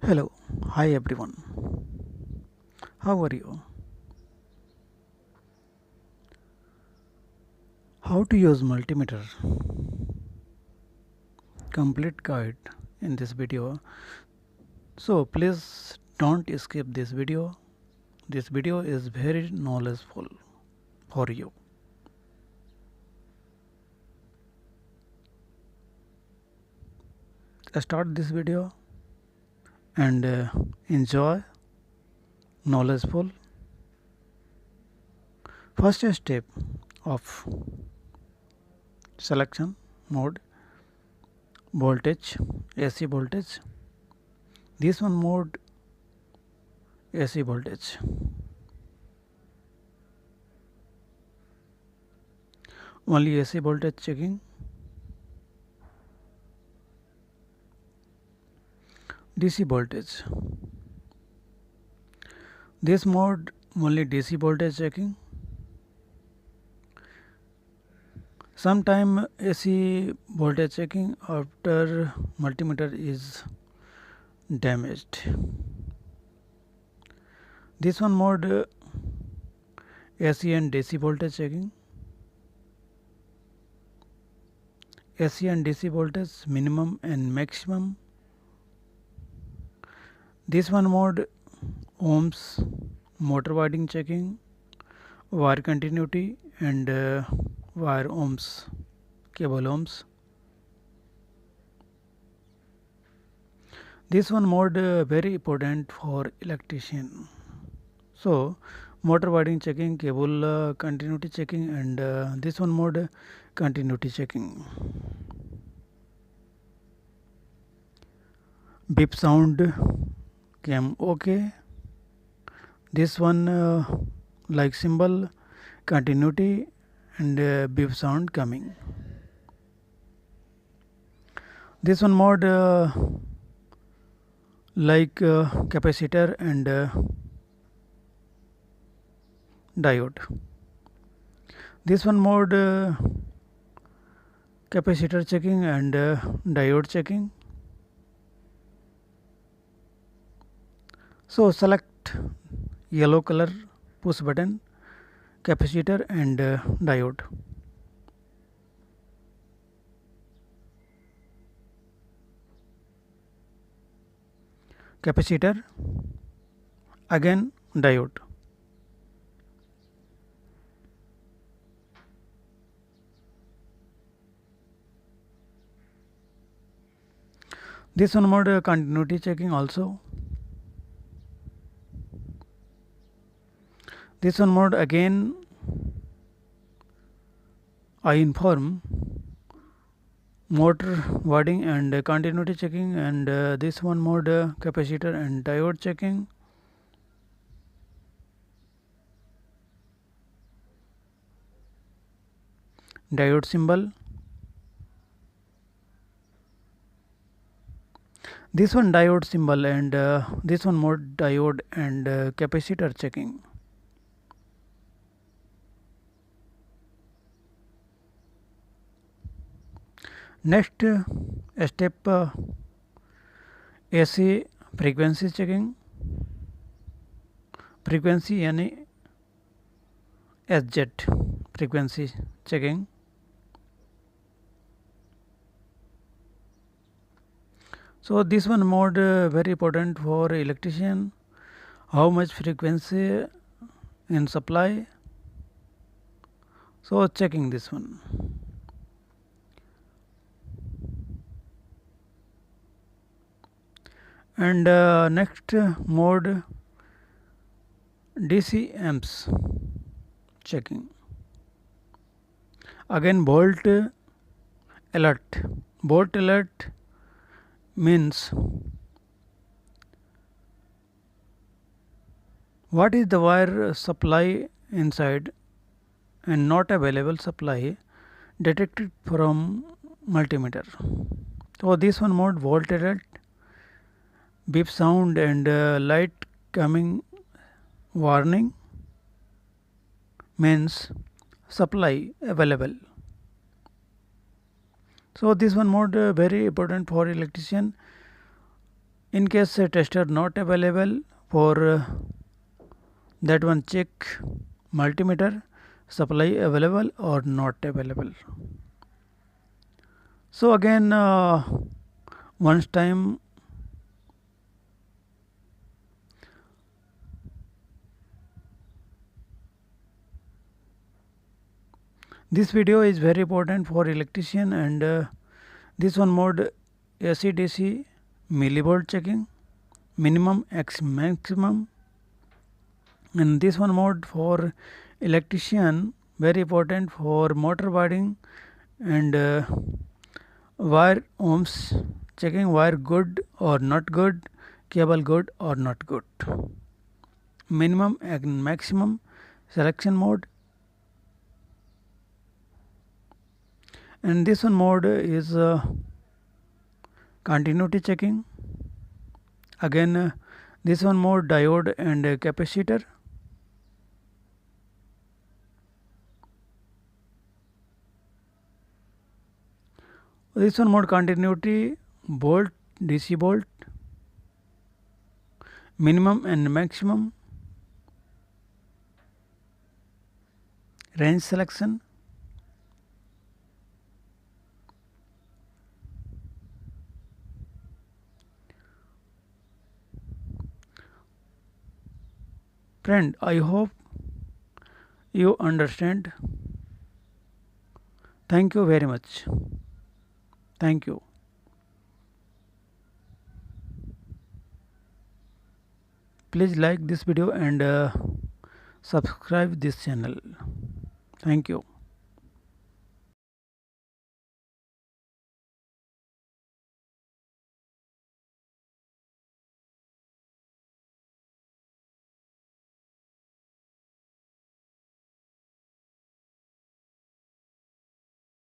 Hello, hi everyone. How are you? How to use multimeter? Complete guide in this video. So please don't skip this video. This video is very knowledgeable for you. Start this video and enjoy knowledgeable. First step of selection mode voltage AC voltage. This one mode AC voltage. Only AC voltage checking. DC voltage. This mode only DC voltage checking. Sometime AC voltage checking after multimeter is damaged. This one mode AC and DC voltage checking. AC and DC voltage minimum and maximum. This one mode ohms, motor winding checking, wire continuity and wire ohms, cable ohms. This one mode very important for electrician. So motor winding checking, cable continuity checking and this one mode continuity checking. Beep sound came okay. This one like symbol continuity and beep sound coming. This one mode like capacitor and diode. This one mode capacitor checking and diode checking. So select yellow color push button, capacitor and diode. Capacitor, again diode. This one mode continuity checking also. This one mode again I inform motor winding and continuity checking and this one mode capacitor and diode checking. Diode symbol. This one diode symbol and this one mode diode and capacitor checking. Next step AC frequency checking. Frequency यानी SZ frequency checking. So this one mode very important for electrician. How much frequency in supply? So checking this one. And next mode DC amps checking. Again volt alert. Volt alert means what is the wire supply inside and not available supply detected from multimeter. So this one mode volt alert, beep sound and light coming warning means supply available. So this one mode very important for electrician. In case a tester not available for that one, check multimeter supply available or not available. So again once time this video is very important for electrician, and this one mode AC/DC millivolt checking, minimum x maximum, and this one mode for electrician very important for motor wiring and wire ohms checking, wire good or not good, cable good or not good, minimum and maximum selection mode, and this one mode is continuity checking. Again this one mode diode and capacitor. This one mode continuity, volt, DC volt, minimum and maximum, range selection. Friend, I hope you understand. Thank you very much. Thank you. Please like this video and subscribe this channel. Thank you.